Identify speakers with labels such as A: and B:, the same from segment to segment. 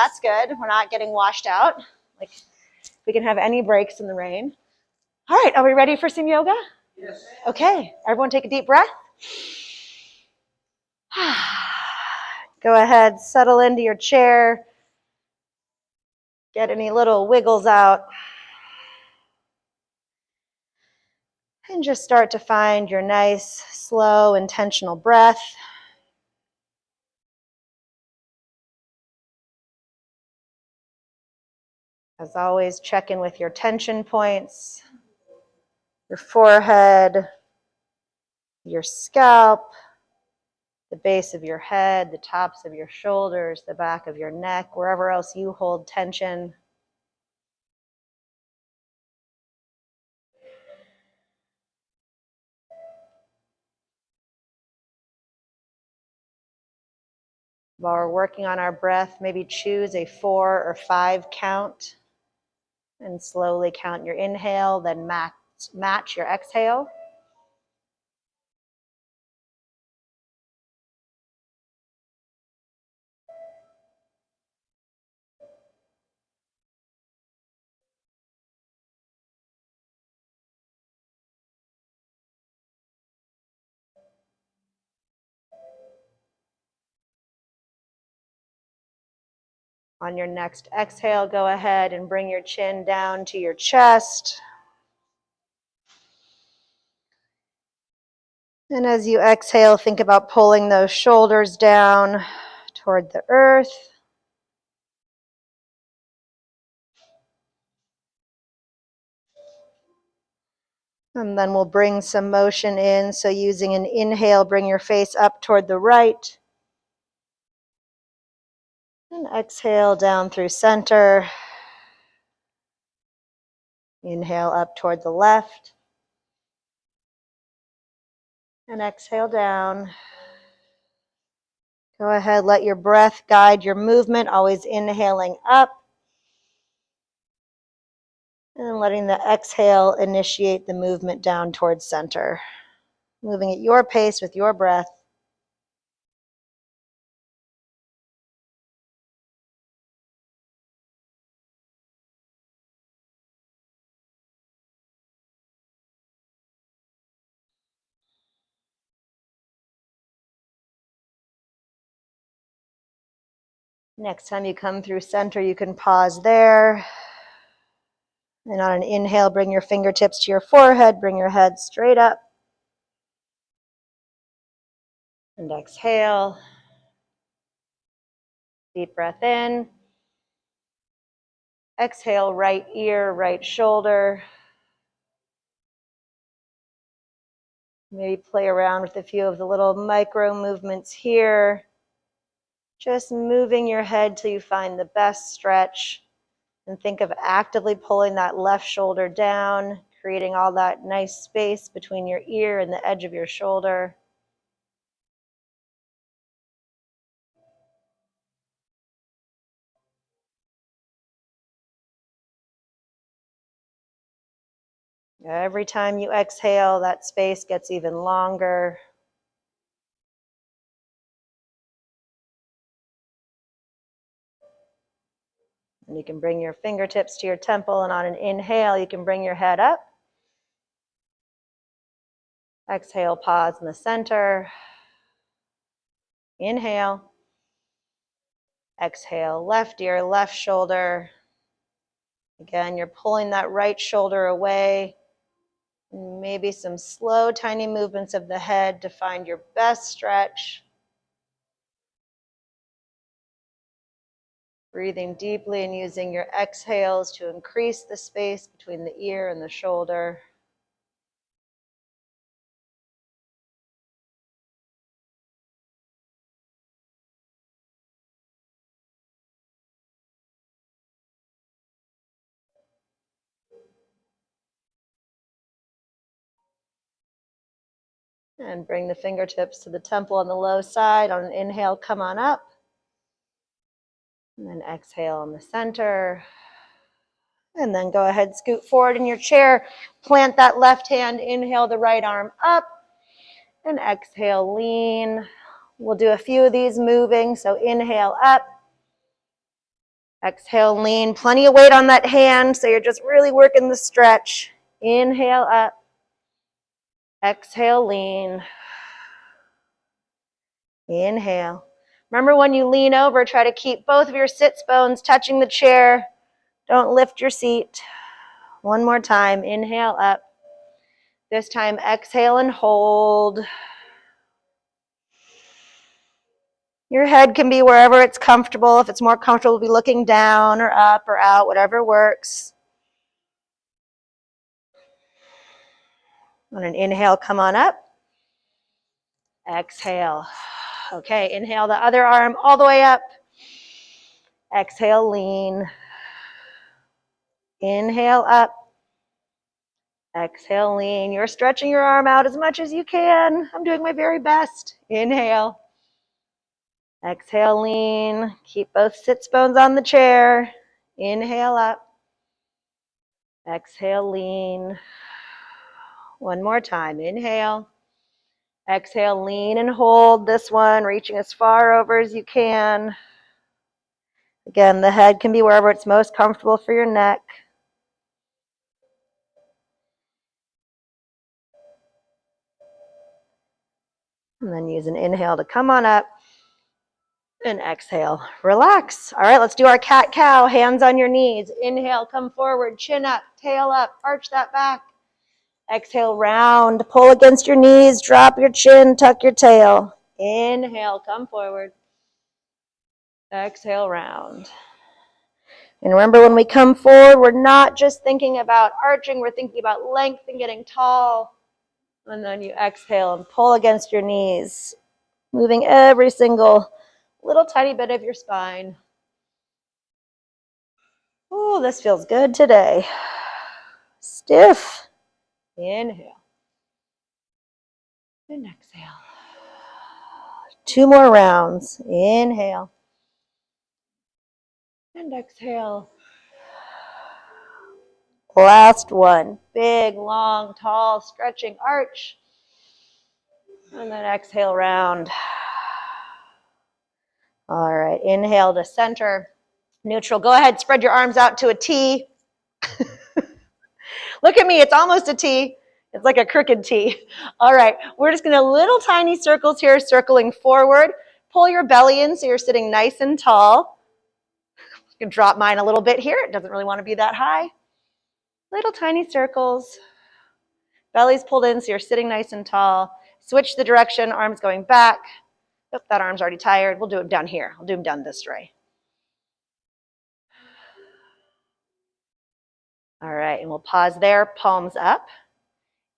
A: That's good. We're not getting washed out. Like, we can have any breaks in the rain. All right, are we ready for some yoga?
B: Yes.
A: Okay, everyone take a deep breath. Go ahead, settle into your chair. Get any little wiggles out. And just start to find your nice, slow, intentional breath. As always, check in with your tension points, your forehead, your scalp, the base of your head, the tops of your shoulders, the back of your neck, wherever else you hold tension. While we're working on our breath, maybe choose a 4 or 5 count and slowly count your inhale, then match your exhale. On your next exhale, go ahead and bring your chin down to your chest. And as you exhale, think about pulling those shoulders down toward the earth. And then we'll bring some motion in. So using an inhale, bring your face up toward the right. And exhale down through center. Inhale up toward the left. And exhale down. Go ahead, let your breath guide your movement, always inhaling up. And letting the exhale initiate the movement down towards center. Moving at your pace with your breath. Next time you come through center, you can pause there. And on an inhale, bring your fingertips to your forehead, bring your head straight up. And exhale. Deep breath in. Exhale, right ear, right shoulder. Maybe play around with a few of the little micro movements here. Just moving your head till you find the best stretch. And think of actively pulling that left shoulder down, creating all that nice space between your ear and the edge of your shoulder. Every time you exhale, that space gets even longer. And you can bring your fingertips to your temple, and on an inhale, you can bring your head up. Exhale, pause in the center. Inhale. Exhale, left ear, left shoulder. Again, you're pulling that right shoulder away. Maybe some slow, tiny movements of the head to find your best stretch. Breathing deeply and using your exhales to increase the space between the ear and the shoulder. And bring the fingertips to the temple on the low side. On an inhale, come on up. And then exhale on the center. And then go ahead, scoot forward in your chair. Plant that left hand. Inhale the right arm up. And exhale, lean. We'll do a few of these moving. So inhale up. Exhale, lean. Plenty of weight on that hand, so you're just really working the stretch. Inhale up. Exhale, lean. Inhale. Remember, when you lean over, try to keep both of your sits bones touching the chair. Don't lift your seat. One more time. Inhale up. This time, exhale and hold. Your head can be wherever it's comfortable. If it's more comfortable, be looking down or up or out, whatever works. On an inhale, come on up. Exhale. Okay, inhale the other arm all the way up. Exhale, lean. Inhale up. Exhale, lean. You're stretching your arm out as much as you can. I'm doing my very best. Inhale. Exhale, lean. Keep both sits bones on the chair. Inhale up. Exhale, lean. One more time. Inhale. Exhale, lean and hold this one, reaching as far over as you can. Again, the head can be wherever it's most comfortable for your neck. And then use an inhale to come on up. And exhale, relax. All right, let's do our cat-cow, hands on your knees. Inhale, come forward, chin up, tail up, arch that back. Exhale, round, pull against your knees, drop your chin, tuck your tail. Inhale, come forward. Exhale, round. And remember, when we come forward, we're not just thinking about arching, we're thinking about length and getting tall. And then you exhale and pull against your knees, moving every single little tiny bit of your spine. Oh, this feels good today. Stiff. Inhale. And exhale. 2 more rounds. Inhale. And exhale. Last one. Big, long, tall, stretching arch. And then exhale, round. All right, inhale to center. Neutral. Go ahead, spread your arms out to a T. Look at me, it's almost a T. It's like a crooked T. All right, we're just gonna little tiny circles here, circling forward. Pull your belly in so you're sitting nice and tall. You can drop mine a little bit here. It doesn't really wanna be that high. Little tiny circles. Belly's pulled in so you're sitting nice and tall. Switch the direction, arms going back. Oh, that arm's already tired. We'll do it down here. I'll do them down this way. All right, and we'll pause there, palms up.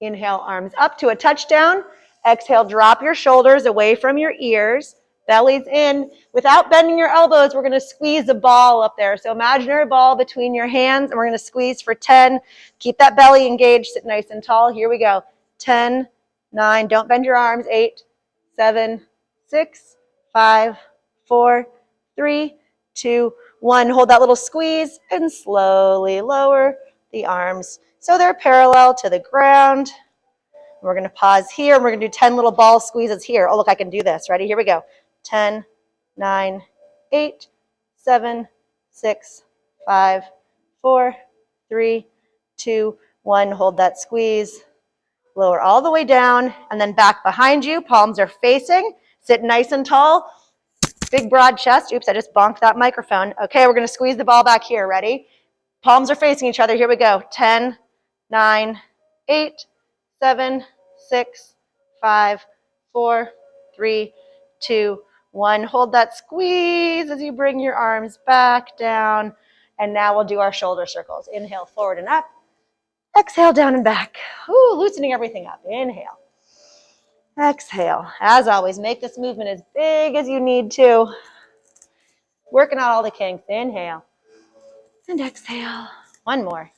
A: Inhale, arms up to a touchdown. Exhale, drop your shoulders away from your ears. Belly's in. Without bending your elbows, we're gonna squeeze a ball up there. So imaginary ball between your hands, and we're gonna squeeze for 10. Keep that belly engaged, sit nice and tall. Here we go. 10, 9, don't bend your arms. 8, 7, 6, 5, 4, 3, 2, 1. Hold that little squeeze and slowly lower the arms so they're parallel to the ground. We're going to pause here, and we're going to do 10 little ball squeezes here. Oh, look, I can do this. Ready? Here we go. 10, 9, 8, 7, 6, 5, 4, 3, 2, 1. Hold that squeeze. Lower all the way down, and then back behind you. Palms are facing. Sit nice and tall. Big, broad chest. Oops, I just bonked that microphone. Okay, we're going to squeeze the ball back here. Ready? Palms are facing each other. Here we go. 10, 9, 8, 7, 6, 5, 4, 3, 2, 1. Hold that squeeze as you bring your arms back down. And now we'll do our shoulder circles. Inhale, forward and up. Exhale, down and back. Ooh, loosening everything up. Inhale. Exhale. As always, make this movement as big as you need to. Working out all the kinks. Inhale. And exhale. One more.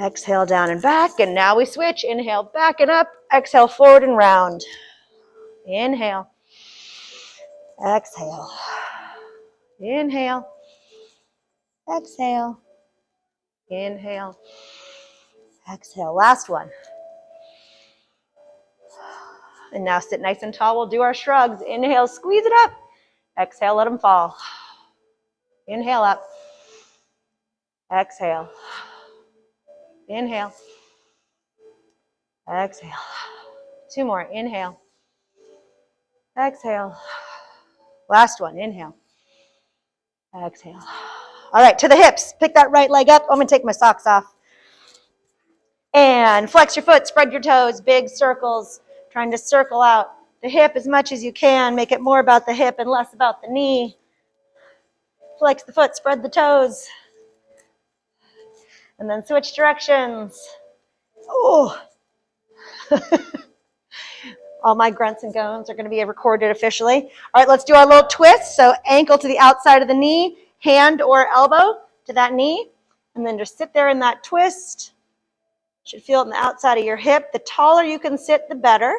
A: Exhale, down and back. And now we switch. Inhale, back and up. Exhale, forward and round. Inhale. Exhale. Inhale. Exhale. Inhale. Exhale. Last one. And now sit nice and tall. We'll do our shrugs. Inhale, squeeze it up. Exhale, let them fall. Inhale up. Exhale. Inhale. Exhale. 2 more. Inhale. Exhale. Last one. Inhale. Exhale. All right, to the hips. Pick that right leg up. I'm going to take my socks off. And flex your foot. Spread your toes. Big circles. Trying to circle out the hip as much as you can. Make it more about the hip and less about the knee. Flex the foot. Spread the toes. And then switch directions. Oh. All my grunts and groans are going to be recorded officially. All right, let's do our little twist. So ankle to the outside of the knee, hand or elbow to that knee, and then just sit there in that twist. You should feel it in the outside of your hip. The taller you can sit, the better.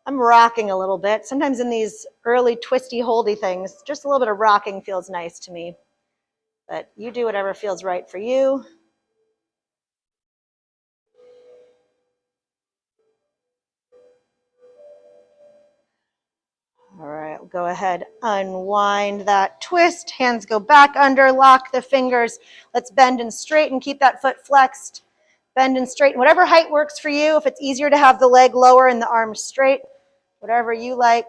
A: I'm rocking a little bit. Sometimes in these early twisty, holdy things, just a little bit of rocking feels nice to me. But you do whatever feels right for you. All right, we'll go ahead, unwind that twist. Hands go back under, lock the fingers. Let's bend and straighten. Keep that foot flexed. Bend and straighten. Whatever height works for you. If it's easier to have the leg lower and the arms straight, whatever you like.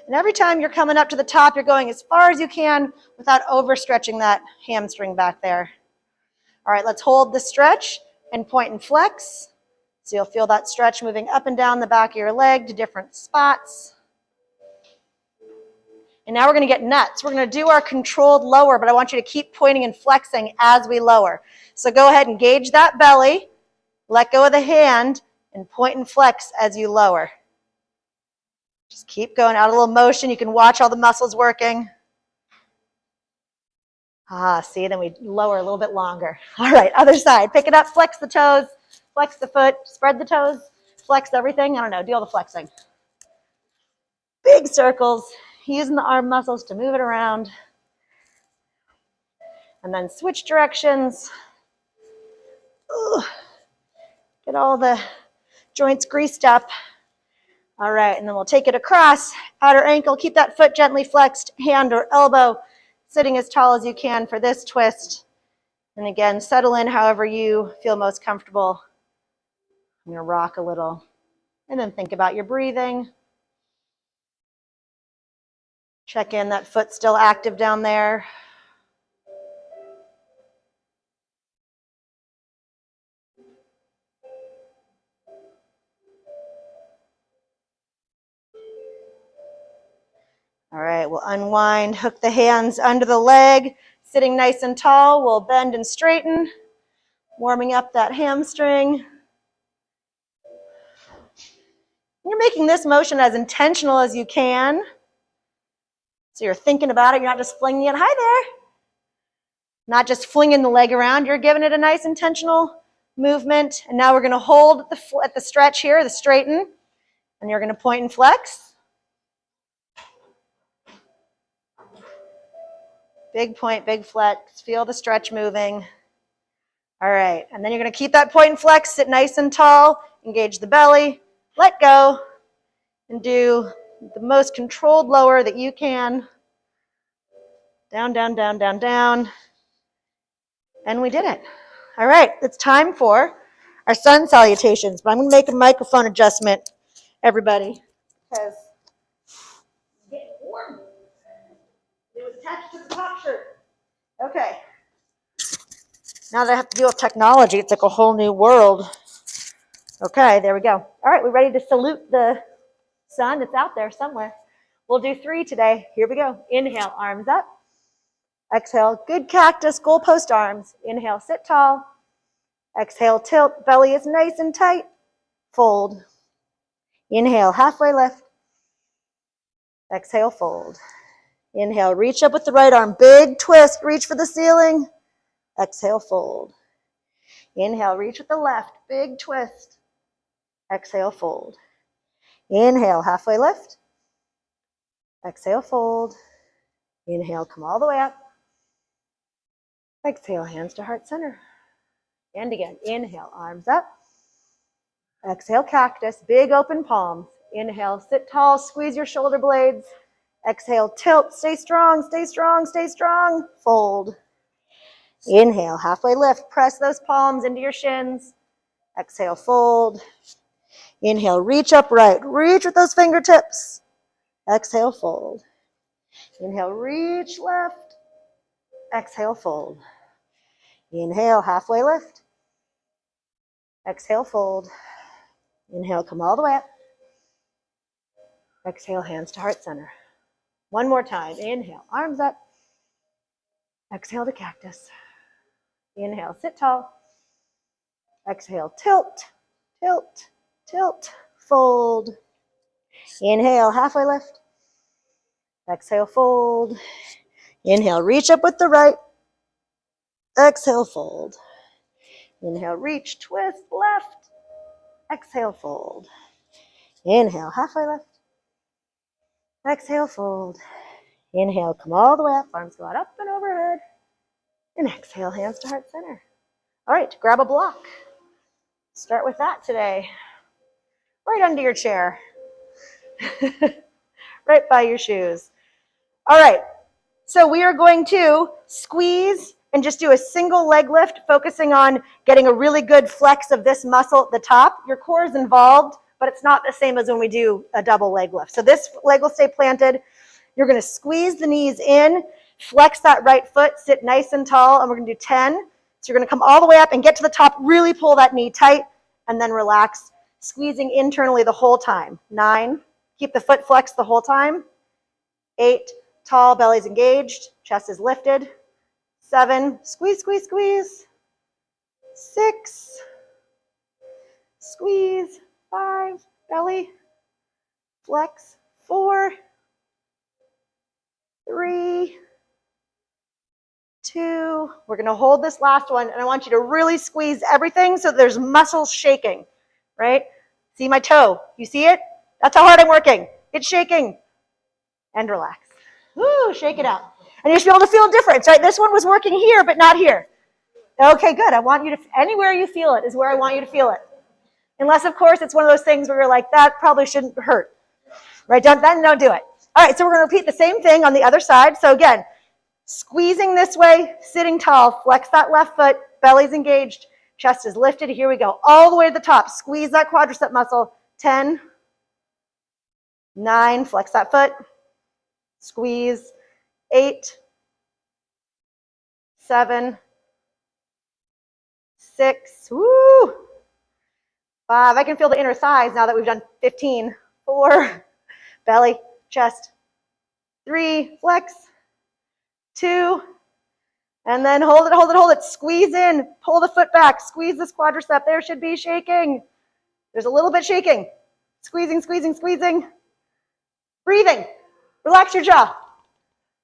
A: And every time you're coming up to the top, you're going as far as you can without overstretching that hamstring back there. All right, let's hold the stretch and point and flex. So you'll feel that stretch moving up and down the back of your leg to different spots. And now we're going to get nuts. We're going to do our controlled lower, but I want you to keep pointing and flexing as we lower. So go ahead and engage that belly, let go of the hand, and point and flex as you lower. Just keep going out a little motion. You can watch all the muscles working. See, then we lower a little bit longer. All right, other side. Pick it up, flex the toes. Flex the foot, spread the toes, flex everything. I don't know, do all the flexing. Big circles, using the arm muscles to move it around. And then switch directions. Ooh. Get all the joints greased up. All right, and then we'll take it across, outer ankle. Keep that foot gently flexed, hand or elbow, sitting as tall as you can for this twist. And again, settle in however you feel most comfortable. I'm going to rock a little and then think about your breathing. Check in, that foot's still active down there. All right, we'll unwind, hook the hands under the leg, sitting nice and tall. We'll bend and straighten, warming up that hamstring. You're making this motion as intentional as you can. So you're thinking about it, you're not just flinging it, hi there. Not just flinging the leg around, you're giving it a nice intentional movement. And now we're gonna hold at the stretch here, the straighten, and you're gonna point and flex. Big point, big flex, feel the stretch moving. All right, and then you're gonna keep that point and flex, sit nice and tall, engage the belly, let go, and do the most controlled lower that you can. Down, down, down, down, down. And we did it. All right, it's time for our sun salutations, but I'm going to make a microphone adjustment, everybody, because it's getting warm. It was attached to the top shirt. Okay. Now that I have to deal with technology, it's like a whole new world. Okay, there we go. All right, we're ready to salute the sun. It's out there somewhere. We'll do 3 today. Here we go. Inhale, arms up. Exhale, good cactus, goalpost arms. Inhale, sit tall. Exhale, tilt, belly is nice and tight. Fold. Inhale, halfway lift. Exhale, fold. Inhale, reach up with the right arm. Big twist, reach for the ceiling. Exhale, fold. Inhale, reach with the left. Big twist. Exhale, fold. Inhale, halfway lift. Exhale, fold. Inhale, come all the way up. Exhale, hands to heart center. And again, inhale, arms up. Exhale, cactus, big open palms. Inhale, sit tall, squeeze your shoulder blades. Exhale, tilt, stay strong, stay strong, stay strong. Fold. Inhale, halfway lift, press those palms into your shins. Exhale, fold. Inhale, reach upright, reach with those fingertips. Exhale, fold. Inhale, reach left. Exhale, fold. Inhale, halfway lift. Exhale, fold. Inhale, come all the way up. Exhale, hands to heart center. One more time. Inhale, arms up. Exhale to cactus. Inhale, sit tall. Exhale, tilt, tilt, tilt, fold. Inhale, halfway lift. Exhale, fold. Inhale, reach up with the right. Exhale, fold. Inhale, reach, twist, left. Exhale, fold. Inhale, halfway lift. Exhale, fold. Inhale, come all the way up. Arms go out up and overhead. And exhale, hands to heart center. All right, grab a block. Start with that today. Right under your chair. Right by your shoes. All right, so we are going to squeeze and just do a single leg lift, focusing on getting a really good flex of this muscle at the top. Your core is involved, but it's not the same as when we do a double leg lift. So this leg will stay planted. You're going to squeeze the knees in, flex that right foot, sit nice and tall, and we're going to do 10. So you're going to come all the way up and get to the top, really pull that knee tight, and then relax, squeezing internally the whole time. 9, keep the foot flexed the whole time. 8, tall, belly's engaged, chest is lifted. 7, squeeze, squeeze, squeeze. 6, squeeze. 5, belly, flex. 4, 3, 2. We're going to hold this last one, and I want you to really squeeze everything so there's muscles shaking, right? See my toe? You see it? That's how hard I'm working. It's shaking. And relax. Woo, shake it out. And you should be able to feel a difference, right? This one was working here, but not here. Okay, good. I want you to, anywhere you feel it is where I want you to feel it. Unless, of course, it's one of those things where you're like, that probably shouldn't hurt, right? Then don't do it. All right, so we're going to repeat the same thing on the other side. So again, squeezing this way, sitting tall, flex that left foot, belly's engaged, chest is lifted. Here we go, all the way to the top. Squeeze that quadricep muscle. 10, 9, flex that foot, squeeze. 8, 7, 6, woo. 5, I can feel the inner thighs now that we've done 15. 4, belly, chest. 3, flex. 2, and then hold it, hold it, hold it. Squeeze in, pull the foot back, squeeze this quadricep. There should be shaking. There's a little bit shaking. Squeezing, squeezing, squeezing. Breathing. Relax your jaw.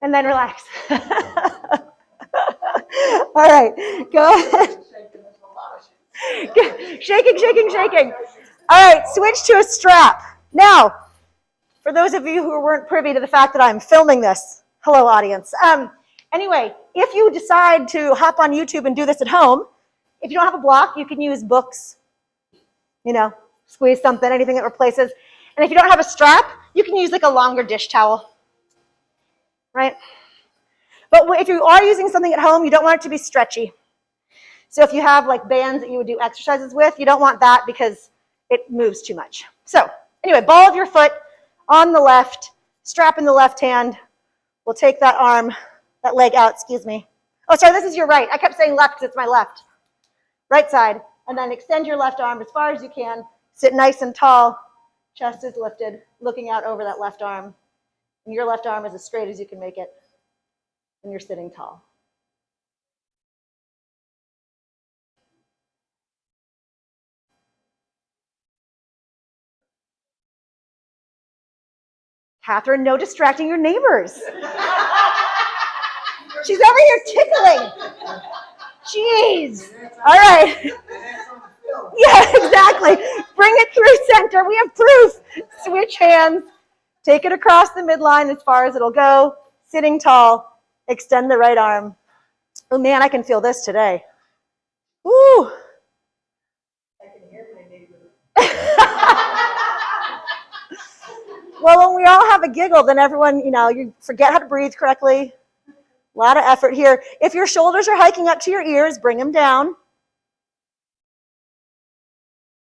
A: And then relax. All right, go ahead. Shaking, shaking, shaking. All right, switch to a strap. Now, for those of you who weren't privy to the fact that I'm filming this, hello audience. Anyway, if you decide to hop on YouTube and do this at home, if you don't have a block, you can use books, squeeze something, anything that replaces. And if you don't have a strap, you can use like a longer dish towel. Right? But if you are using something at home, you don't want it to be stretchy. So if you have like bands that you would do exercises with, you don't want that because it moves too much. So anyway, ball of your foot on the left, strap in the left hand. We'll take that leg out, excuse me. Oh, sorry, this is your right. I kept saying left because it's my left. Right side. And then extend your left arm as far as you can. Sit nice and tall. Chest is lifted, looking out over that left arm. And your left arm is as straight as you can make it. And you're sitting tall. Catherine, no distracting your neighbors. She's over here tickling. Jeez. All right. Yeah, exactly. Bring it through center. We have proof. Switch hands. Take it across the midline as far as it'll go. Sitting tall. Extend the right arm. Oh man, I can feel this today. Woo. I can hear my neighbor.
B: Well, when we all have a giggle, then everyone, you forget how to breathe correctly. A lot of effort here. If your shoulders are hiking up to your ears, bring them down.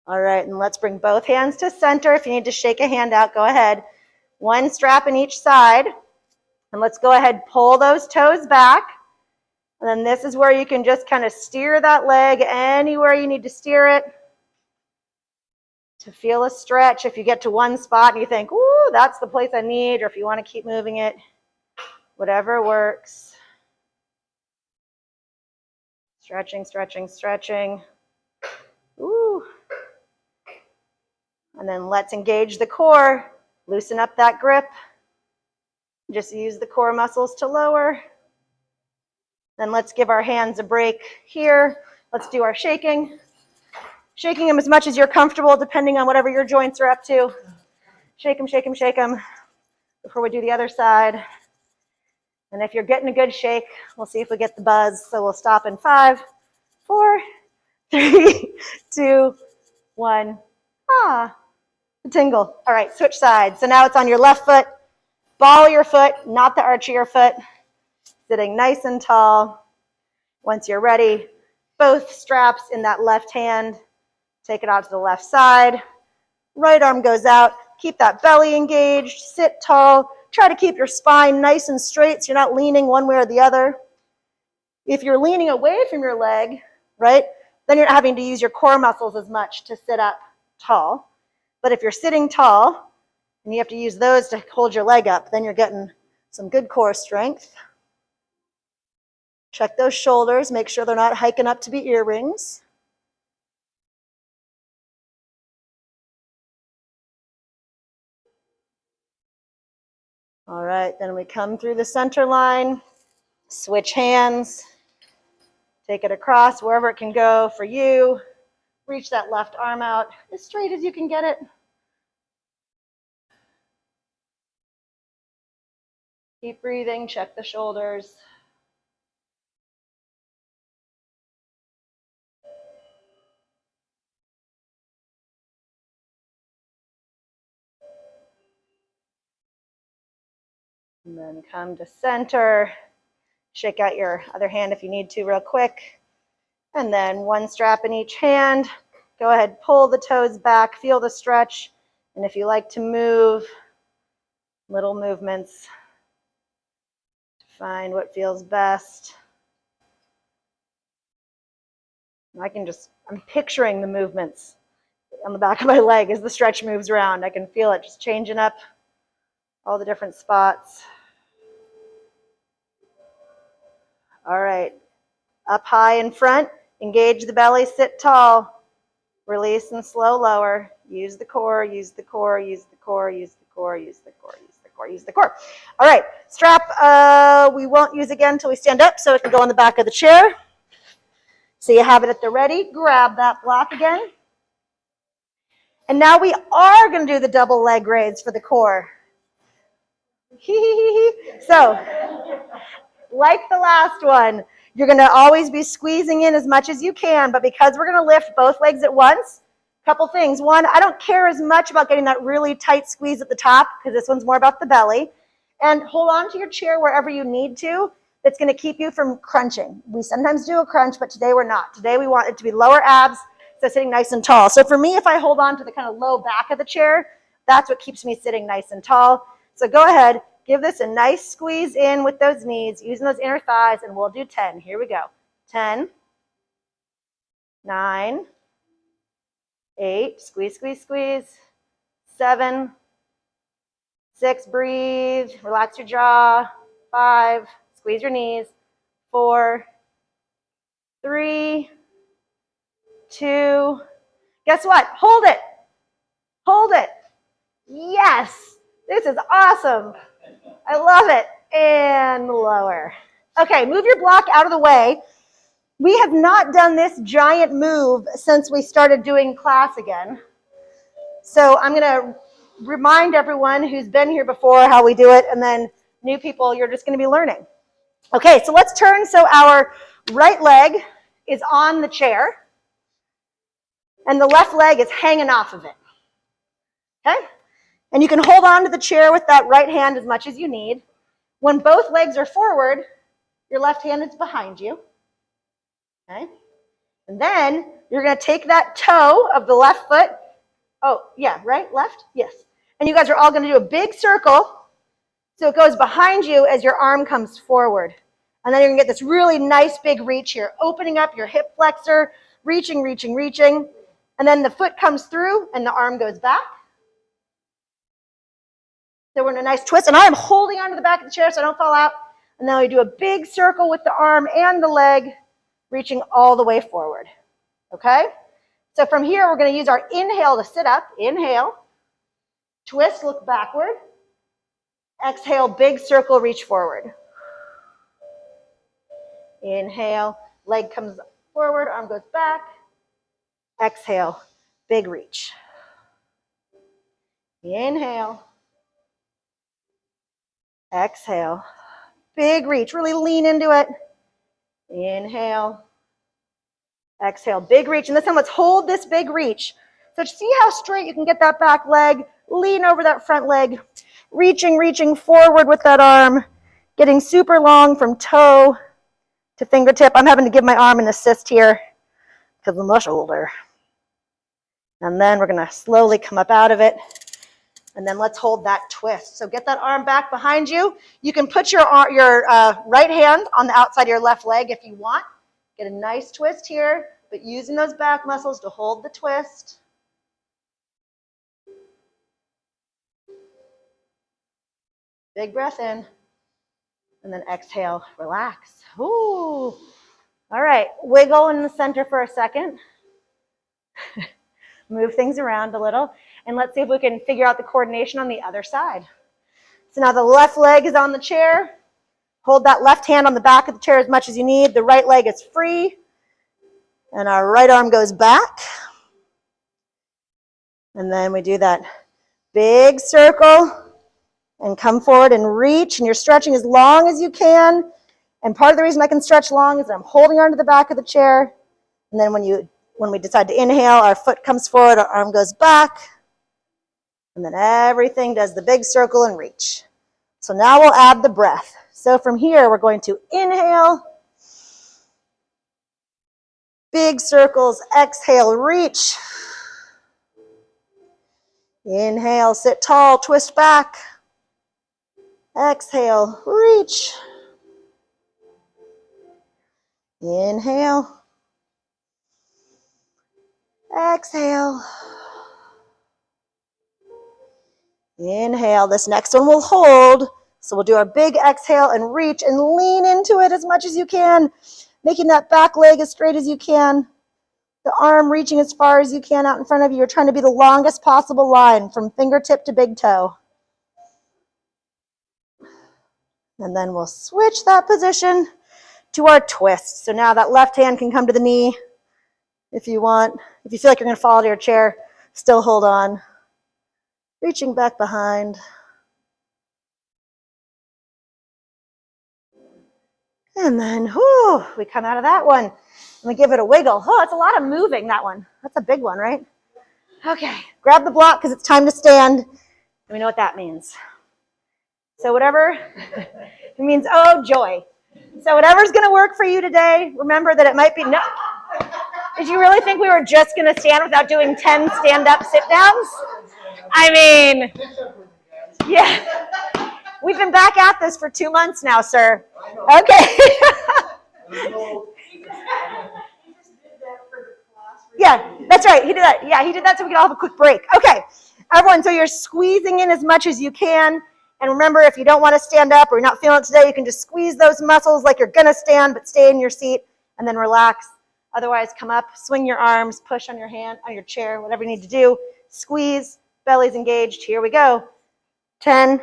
B: All right, and let's bring both hands to center. If you need to shake a hand out, go ahead. One strap in each side. And let's go ahead, pull those toes back. And then this is where you can just kind of steer that leg anywhere you need to steer it to feel a stretch. If you get to one spot and you think, ooh, that's the place I need, or if you want to keep moving it, whatever works. Stretching, stretching, stretching. Ooh. And then let's engage the core. Loosen up that grip. Just use the core muscles to lower. Then let's give our hands a break here. Let's do our shaking. Shaking them as much as you're comfortable, depending on whatever your joints are up to. Shake them, shake them, shake them before we do the other side. And if you're getting a good shake, we'll see if we get the buzz. So we'll stop in 5, 4, 3, 2, 1. Ah, the tingle. All right, switch sides. So now it's on your left foot. Ball your foot, not the arch of your foot. Sitting nice and tall. Once you're ready, both straps in that left hand. Take it out to the left side. Right arm goes out. Keep that belly engaged. Sit tall. Try to keep your spine nice and straight so you're not leaning one way or the other. If you're leaning away from your leg, right, then you're not having to use your core muscles as much to sit up tall. But if you're sitting tall and you have to use those to hold your leg up, then you're getting some good core strength. Check those shoulders. Make sure they're not hiking up to be earrings. All right, then we come through the center line, switch hands, take it across wherever it can go for you. Reach that left arm out as straight as you can get it. Keep breathing, check the shoulders. And then come to center. Shake out your other hand if you need to real quick. And then one strap in each hand. Go ahead, pull the toes back, feel the stretch. And if you like to move, little movements to find what feels best. I'm picturing the movements on the back of my leg as the stretch moves around. I can feel it just changing up all the different spots. All right, up high in front, engage the belly, sit tall, release and slow lower. Use the core, use the core, use the core, use the core, use the core, use the core, use the core. All right, strap we won't use again until we stand up, so it can go on the back of the chair. So you have it at the ready, grab that block again. And now we are going to do the double leg raise for the core. So, like the last one, you're going to always be squeezing in as much as you can, but because we're going to lift both legs at once, a couple things. One, I don't care as much about getting that really tight squeeze at the top, because this one's more about the belly. And hold on to your chair wherever you need to. That's going to keep you from crunching. We sometimes do a crunch, but today we're not. Today we want it to be lower abs, so sitting nice and tall. So for me, if I hold on to the kind of low back of the chair, that's what keeps me sitting nice and tall. So go ahead, give this a nice squeeze in with those knees, using those inner thighs, and we'll do 10. Here we go. 10, 9, 8, squeeze, squeeze, squeeze, 7, 6, breathe, relax your jaw, 5, squeeze your knees, 4, 3, 2, guess what? Hold it. Hold it. Yes, this is awesome. I love it. And lower. Okay, move your block out of the way. We have not done this giant move since we started doing class again. So I'm going to remind everyone who's been here before how we do it, and then new people, you're just going to be learning. Okay, so let's turn so our right leg is on the chair, and the left leg is hanging off of it. Okay? And you can hold on to the chair with that right hand as much as you need. When both legs are forward, your left hand is behind you. Okay? And then you're going to take that toe of the left foot. Oh, yeah, right? Left? Yes. And you guys are all going to do a big circle. So it goes behind you as your arm comes forward. And then you're going to get this really nice big reach here, opening up your hip flexor, reaching, reaching, reaching. And then the foot comes through and the arm goes back. So we're in a nice twist. And I am holding onto the back of the chair so I don't fall out. And then we do a big circle with the arm and the leg, reaching all the way forward. Okay? So from here, we're going to use our inhale to sit up. Inhale. Twist, look backward. Exhale, big circle, reach forward. Inhale, leg comes forward, arm goes back. Exhale, big reach. Inhale. Exhale, big reach, really lean into it. Inhale. Exhale, big reach. And this time, let's hold this big reach. So see how straight you can get that back leg. Lean over that front leg. Reaching, reaching forward with that arm. Getting super long from toe to fingertip. I'm having to give my arm an assist here because of my shoulder. And then we're going to slowly come up out of it. And then let's hold that twist. So get that arm back behind you. You can put your right hand on the outside of your left leg if you want. Get a nice twist here, but using those back muscles to hold the twist. Big breath in. And then exhale, relax. Ooh. All right, wiggle in the center for a second. Move things around a little. And let's see if we can figure out the coordination on the other side. So now the left leg is on the chair. Hold that left hand on the back of the chair as much as you need. The right leg is free. And our right arm goes back. And then we do that big circle and come forward and reach. And you're stretching as long as you can. And part of the reason I can stretch long is that I'm holding onto the back of the chair. And then when we decide to inhale, our foot comes forward, our arm goes back. And then everything does the big circle and reach. So now we'll add the breath. So from here, we're going to inhale. Big circles, exhale, reach. Inhale, sit tall, twist back. Exhale, reach. Inhale. Exhale. Inhale. This next one we'll hold. So we'll do our big exhale and reach and lean into it as much as you can, making that back leg as straight as you can. The arm reaching as far as you can out in front of you. You're trying to be the longest possible line from fingertip to big toe. And then we'll switch that position to our twist. So now that left hand can come to the knee if you want. If you feel like you're going to fall out of your chair, still hold on. Reaching back behind. And then, whoo, we come out of that one. And we give it a wiggle. Oh, it's a lot of moving, that one. That's a big one, right? Okay, grab the block because it's time to stand. And we know what that means. So whatever, it means, oh, joy. So whatever's going to work for you today, remember that it might be, no. Did you really think we were just going to stand without doing 10 stand-up sit-downs? I mean, yeah. We've been back at this for 2 months now, sir. Okay. Yeah, that's right. He did that. Yeah, he did that so we could all have a quick break. Okay, everyone, so you're squeezing in as much as you can. And remember, if you don't want to stand up or you're not feeling it today, you can just squeeze those muscles like you're going to stand, but stay in your seat and then relax. Otherwise, come up, swing your arms, push on your hand, on your chair, whatever you need to do. Squeeze, belly's engaged. Here we go. 10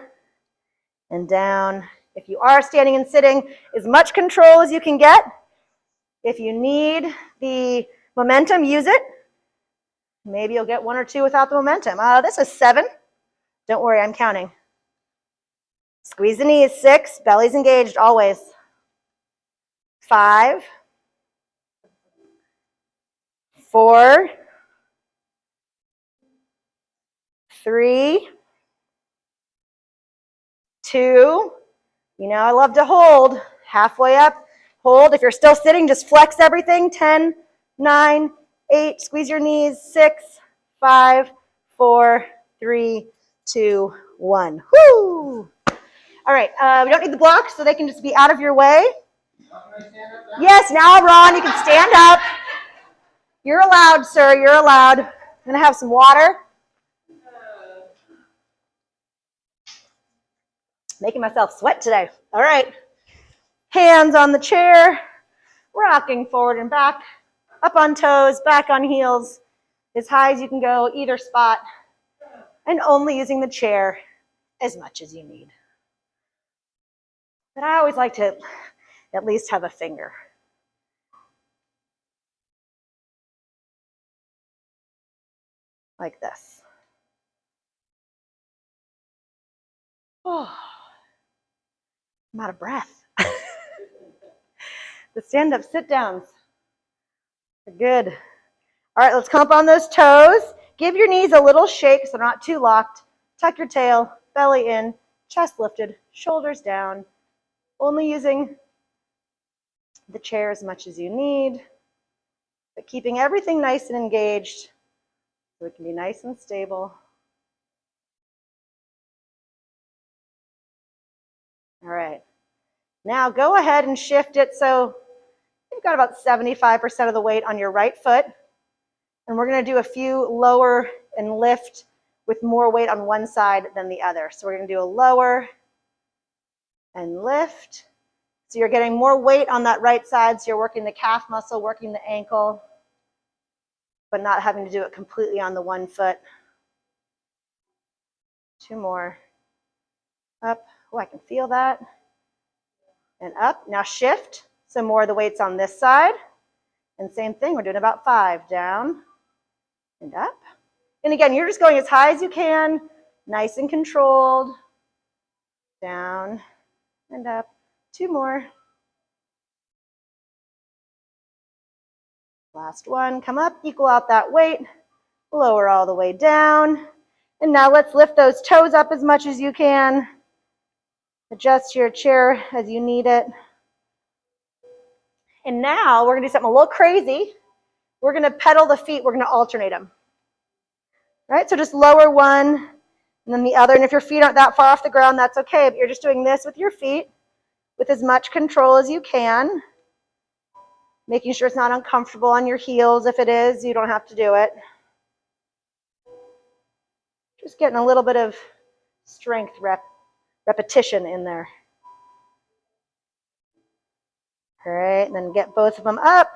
B: and down. If you are standing and sitting, as much control as you can get. If you need the momentum, use it. Maybe you'll get 1 or 2 without the momentum. This is 7. Don't worry, I'm counting. Squeeze the knees. 6, belly's engaged always. 5, 4, 3, 2. You know, I love to hold. Halfway up, hold. If you're still sitting, just flex everything. 10, 9, 8. Squeeze your knees. 6, 5, 4, 3, 2, 1. Woo! All right, we don't need the blocks, so they can just be out of your way. Yes, now, Ron, you can stand up. You're allowed, sir. You're allowed. I'm going to have some water. Making myself sweat today. All right. Hands on the chair. Rocking forward and back. Up on toes, back on heels. As high as you can go, either spot. And only using the chair as much as you need. But I always like to at least have a finger. Like this. Oh, I'm out of breath. The stand-up sit-downs are good. All right, let's come up on those toes. Give your knees a little shake so they're not too locked. Tuck your tail, belly in, chest lifted, shoulders down. Only using the chair as much as you need, but keeping everything nice and engaged so it can be nice and stable. All right. Now go ahead and shift it so you've got about 75% of the weight on your right foot. And we're going to do a few lower and lift with more weight on one side than the other. So we're going to do a lower and lift. So you're getting more weight on that right side. So you're working the calf muscle, working the ankle, but not having to do it completely on the one foot. 2 more. Up. Oh, I can feel that. And up. Now shift. So more of the weight's on this side. And same thing, we're doing about 5. Down and up. And again, you're just going as high as you can, nice and controlled. Down and up. 2 more. Last one. Come up, equal out that weight. Lower all the way down. And now let's lift those toes up as much as you can. Adjust your chair as you need it. And now we're going to do something a little crazy. We're going to pedal the feet. We're going to alternate them. All right, so just lower one and then the other. And if your feet aren't that far off the ground, that's okay. But you're just doing this with your feet with as much control as you can. Making sure it's not uncomfortable on your heels. If it is, you don't have to do it. Just getting a little bit of strength repetition in there. All right, and then get both of them up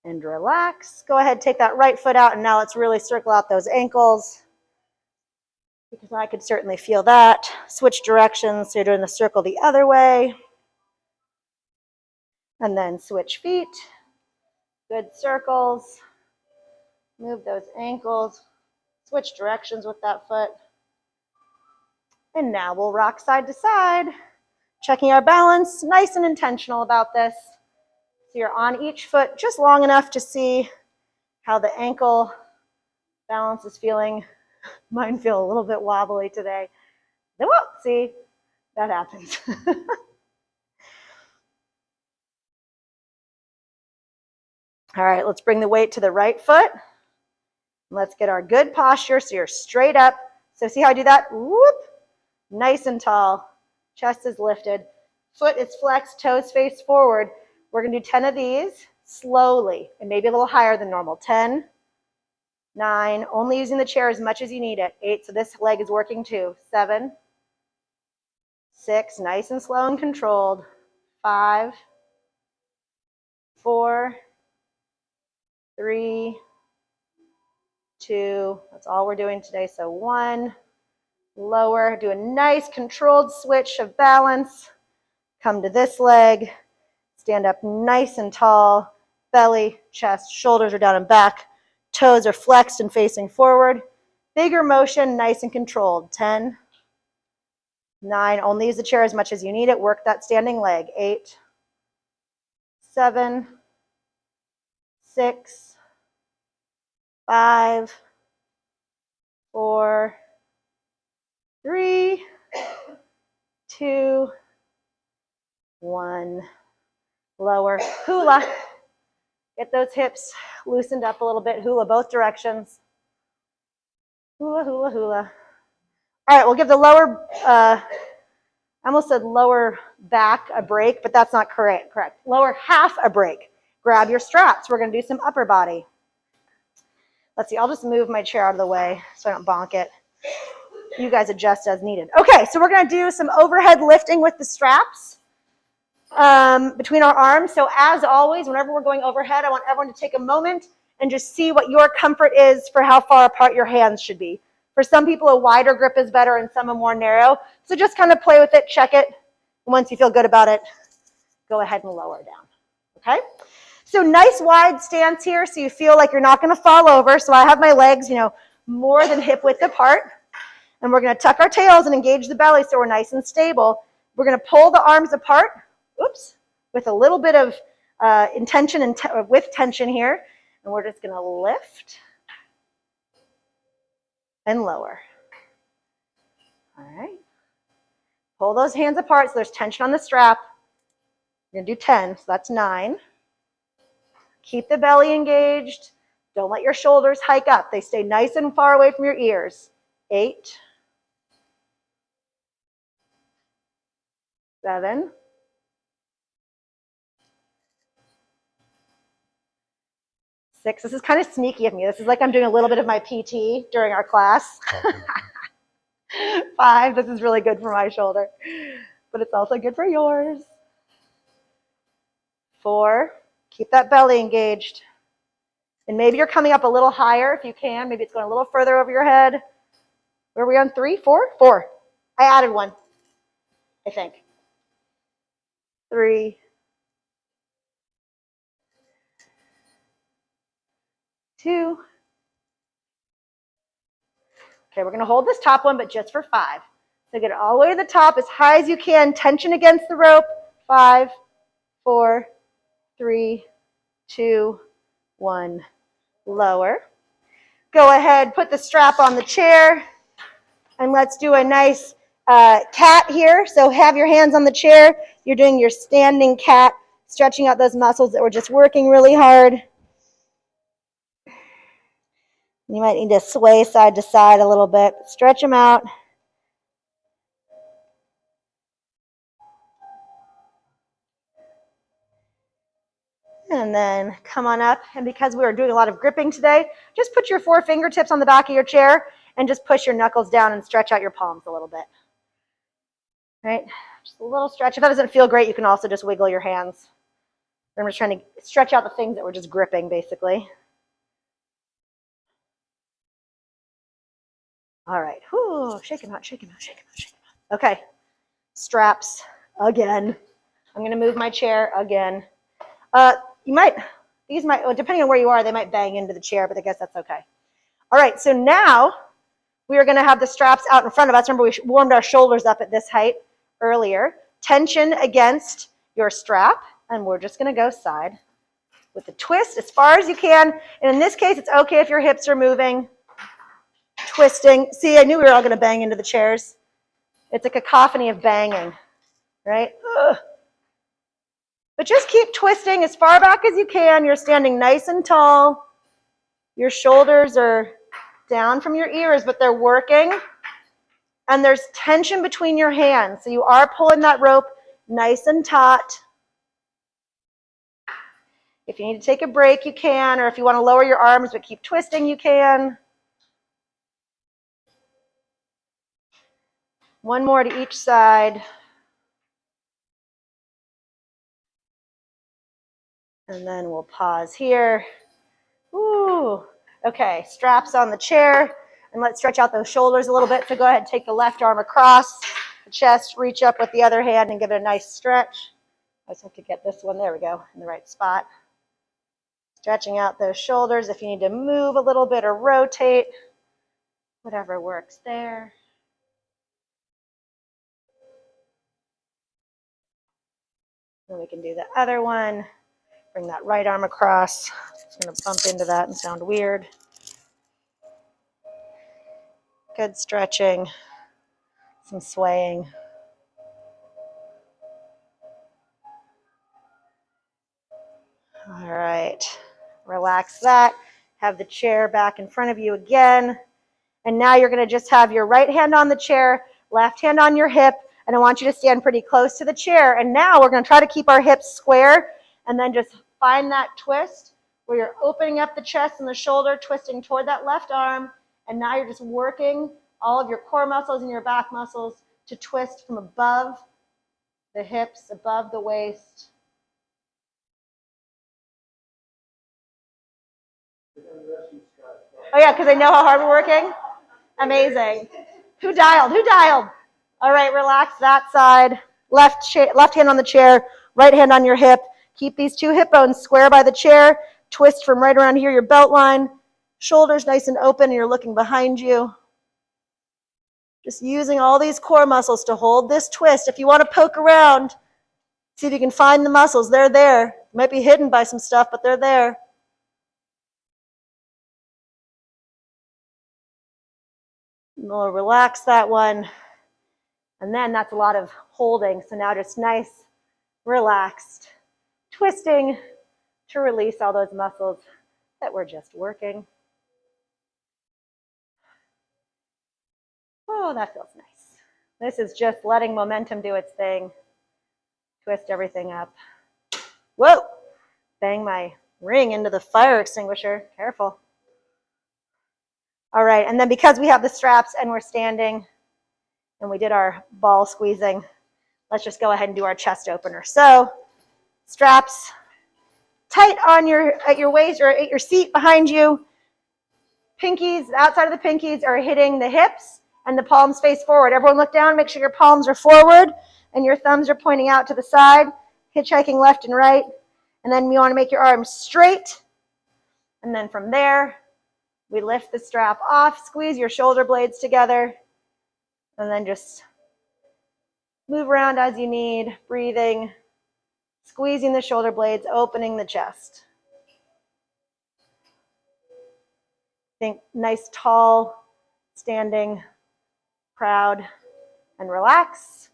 B: and relax. Go ahead, take that right foot out, and now let's really circle out those ankles because I could certainly feel that. Switch directions, so you're doing the circle the other way. And then switch feet. Good circles. Move those ankles. Switch directions with that foot. And now we'll rock side to side. Checking our balance, nice and intentional about this. So you're on each foot just long enough to see how the ankle balance is feeling. Mine feel a little bit wobbly today. Whoop, see, that happens. All right, let's bring the weight to the right foot. Let's get our good posture so you're straight up. So see how I do that? Whoop, nice and tall. Chest is lifted. Foot is flexed, toes face forward. We're going to do 10 of these slowly and maybe a little higher than normal. 10, 9, only using the chair as much as you need it. 8, so this leg is working too. 7, 6, nice and slow and controlled. 5, 4, 3, 2, that's all we're doing today. So 1, lower, do a nice controlled switch of balance. Come to this leg, stand up nice and tall, belly, chest, shoulders are down and back, toes are flexed and facing forward. Bigger motion, nice and controlled. 10, 9, only use the chair as much as you need it. Work that standing leg. 8, 7, 6, 5, 4, 3, lower, hula. Get those hips loosened up a little bit, hula both directions. Hula, hula, hula. All right, we'll give the lower, I almost said lower back a break, but that's not correct. Lower half a break. Grab your straps. We're gonna do some upper body. Let's see, I'll just move my chair out of the way so I don't bonk it. You guys adjust as needed. Okay, so we're gonna do some overhead lifting with the straps between our arms. So as always, whenever we're going overhead, I want everyone to take a moment and just see what your comfort is for how far apart your hands should be. For some people, a wider grip is better and some a more narrow. So just kind of play with it, check it. And once you feel good about it, go ahead and lower down, okay? So nice wide stance here so you feel like you're not gonna fall over. So I have my legs, more than hip width apart. And we're gonna tuck our tails and engage the belly so we're nice and stable. We're gonna pull the arms apart, oops, with a little bit of intention and with tension here. And we're just gonna lift and lower. All right. Pull those hands apart so there's tension on the strap. You're gonna do 10, so that's 9. Keep the belly engaged. Don't let your shoulders hike up. They stay nice and far away from your ears. 8, 7, 6. This is kind of sneaky of me. This is like I'm doing a little bit of my PT during our class. 5, this is really good for my shoulder, but it's also good for yours. 4, keep that belly engaged. And maybe you're coming up a little higher if you can. Maybe it's going a little further over your head. Where are we on 3, 4? 4. I added 1, I think. 3, 2. Okay, we're gonna hold this top one, but just for 5. So get it all the way to the top as high as you can, tension against the rope. 5, 4, 3, 2, 1. Lower. Go ahead, put the strap on the chair, and let's do a nice cat here. So have your hands on the chair. You're doing your standing cat, stretching out those muscles that were just working really hard. You might need to sway side to side a little bit. Stretch them out. And then come on up. And because we were doing a lot of gripping today, just put your 4 fingertips on the back of your chair and just push your knuckles down and stretch out your palms a little bit. Right? Just a little stretch. If that doesn't feel great, you can also just wiggle your hands. I'm just trying to stretch out the things that we're just gripping, basically. All right. Whew. Shake them out, shake them out, shake them out, shake them out. Okay. Straps again. I'm going to move my chair again. These might, depending on where you are, they might bang into the chair, but I guess that's okay. All right, so now we are going to have the straps out in front of us. Remember, we warmed our shoulders up at this height earlier. Tension against your strap, and we're just going to go side with a twist as far as you can. And in this case, it's okay if your hips are moving, twisting. See, I knew we were all going to bang into the chairs. It's a cacophony of banging, right? Ugh. But just keep twisting as far back as you can. You're standing nice and tall. Your shoulders are down from your ears, but they're working. And there's tension between your hands. So you are pulling that rope nice and taut. If you need to take a break, you can. Or if you want to lower your arms but keep twisting, you can. 1 more to each side. And then we'll pause here. Ooh, okay, straps on the chair. And let's stretch out those shoulders a little bit. So go ahead and take the left arm across the chest, reach up with the other hand and give it a nice stretch. I just have to get this one, there we go, in the right spot. Stretching out those shoulders. If you need to move a little bit or rotate, whatever works there. Then we can do the other one. Bring that right arm across. It's going to bump into that and sound weird. Good stretching, some swaying. All right, relax that. Have the chair back in front of you again. And now you're gonna just have your right hand on the chair, left hand on your hip, and I want you to stand pretty close to the chair. And now we're gonna try to keep our hips square and then just find that twist where you're opening up the chest and the shoulder, twisting toward that left arm. And now you're just working all of your core muscles and your back muscles to twist from above the hips, above the waist. Oh yeah, because they know how hard we're working? Amazing. Who dialed? Who dialed? All right, relax that side. Left hand on the chair, right hand on your hip. Keep these two hip bones square by the chair. Twist from right around here, your belt line. Shoulders nice and open, and you're looking behind you. Just using all these core muscles to hold this twist. If you want to poke around, see if you can find the muscles. They're there. Might be hidden by some stuff, but they're there. We'll relax that one. And then that's a lot of holding. So now just nice, relaxed, twisting to release all those muscles that we're just working. Oh, that feels nice. This is just letting momentum do its thing. Twist everything up. Whoa! Bang my ring into the fire extinguisher. Careful. All right, and then because we have the straps and we're standing and we did our ball squeezing, let's just go ahead and do our chest opener. So, straps tight on at your waist or at your seat behind you. Pinkies, the outside of the pinkies are hitting the hips and the palms face forward. Everyone look down, make sure your palms are forward and your thumbs are pointing out to the side, hitchhiking left and right. And then you want to make your arms straight. And then from there, we lift the strap off, squeeze your shoulder blades together, and then just move around as you need, breathing, squeezing the shoulder blades, opening the chest. Think nice, tall, standing, proud, and relax.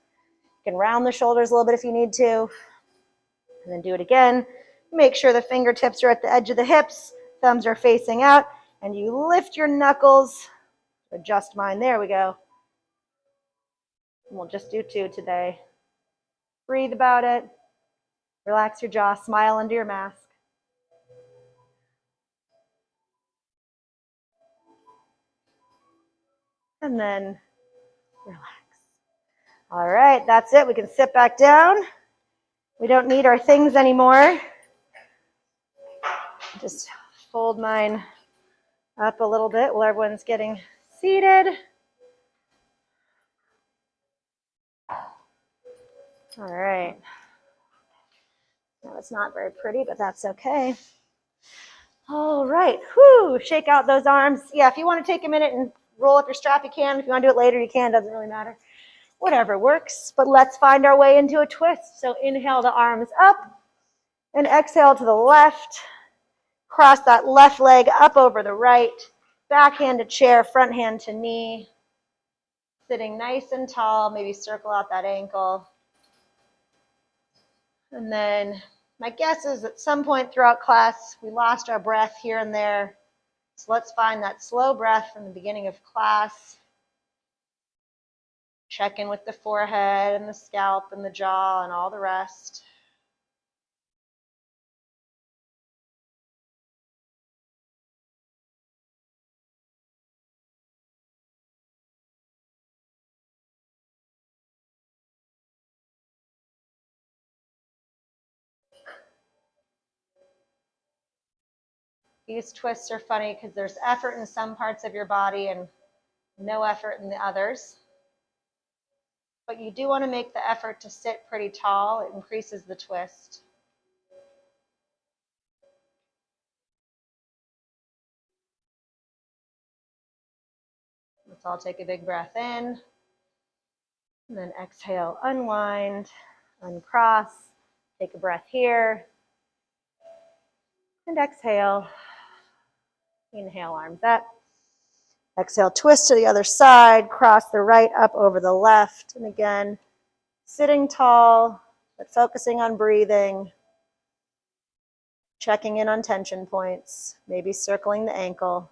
B: You can round the shoulders a little bit if you need to, and then do it again. Make sure the fingertips are at the edge of the hips, thumbs are facing out, and you lift your knuckles. Adjust mine, there we go. And we'll just do 2 today. Breathe about it. Relax your jaw, smile under your mask. And then relax. All right, that's it. We can sit back down. We don't need our things anymore. Just fold mine up a little bit while everyone's getting seated. All right. Now it's not very pretty, but that's okay. All right. Whew. Shake out those arms. Yeah, if you want to take a minute and roll up your strap, you can. If you want to do it later, you can. Doesn't really matter. Whatever works. But let's find our way into a twist. So inhale the arms up and exhale to the left. Cross that left leg up over the right. Back hand to chair, front hand to knee. Sitting nice and tall. Maybe circle out that ankle. And then my guess is at some point throughout class, we lost our breath here and there. So let's find that slow breath from the beginning of class. Check in with the forehead and the scalp and the jaw and all the rest. These twists are funny because there's effort in some parts of your body and no effort in the others. But you do want to make the effort to sit pretty tall. It increases the twist. Let's all take a big breath in. And then exhale, unwind, uncross. Take a breath here. And exhale. Inhale, arms up. Exhale, twist to the other side. Cross the right up over the left. And again, sitting tall, but focusing on breathing.
A: Checking in on tension points, maybe circling the ankle.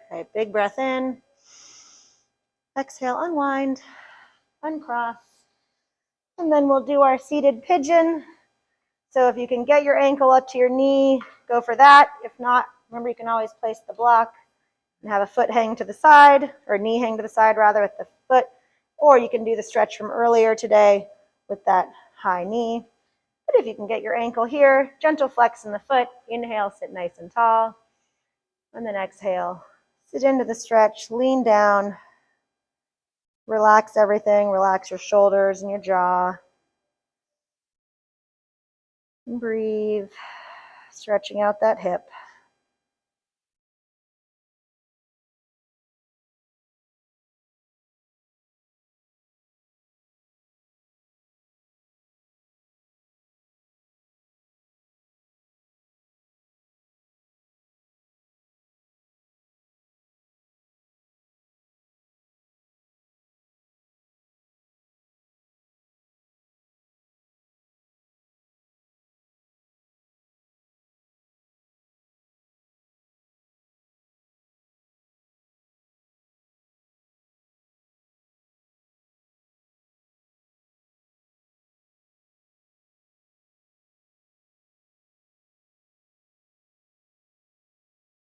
A: All right, big breath in. Exhale, unwind, uncross. And then we'll do our seated pigeon. So if you can get your ankle up to your knee, go for that. If not, remember you can always place the block and have a foot hang to the side, or knee hang to the side rather with the foot. Or you can do the stretch from earlier today with that high knee. But if you can get your ankle here, gentle flex in the foot. Inhale, sit nice and tall. And then exhale, sit into the stretch, lean down. Relax everything. Relax your shoulders and your jaw. And breathe, stretching out that hip.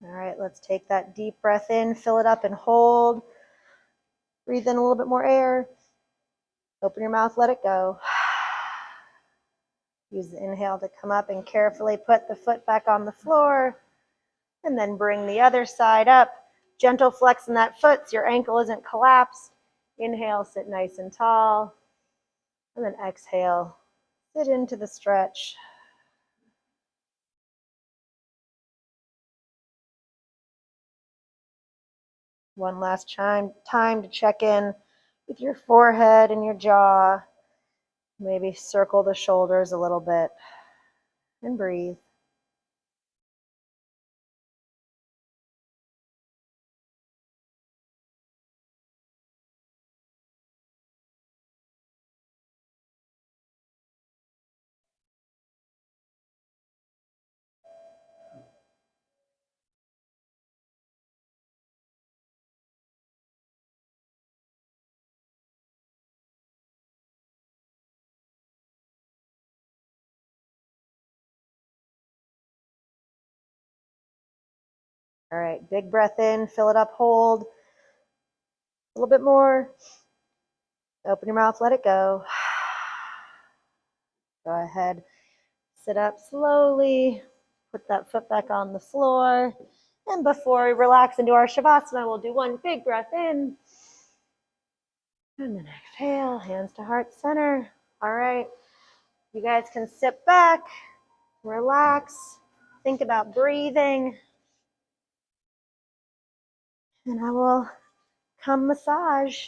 A: All right, let's take that deep breath in, fill it up and hold. Breathe in a little bit more air. Open your mouth, let it go. Use the inhale to come up and carefully put the foot back on the floor. And then bring the other side up. Gentle flex in that foot so your ankle isn't collapsed. Inhale, sit nice and tall. And then exhale, sit into the stretch. One last time to check in with your forehead and your jaw. Maybe circle the shoulders a little bit and breathe. All right, big breath in, fill it up, hold. A little bit more. Open your mouth, let it go. Go ahead, sit up slowly. Put that foot back on the floor. And before we relax into our Shavasana, we'll do one big breath in. And then exhale, hands to heart center. All right, you guys can sit back, relax, think about breathing. And I will come massage.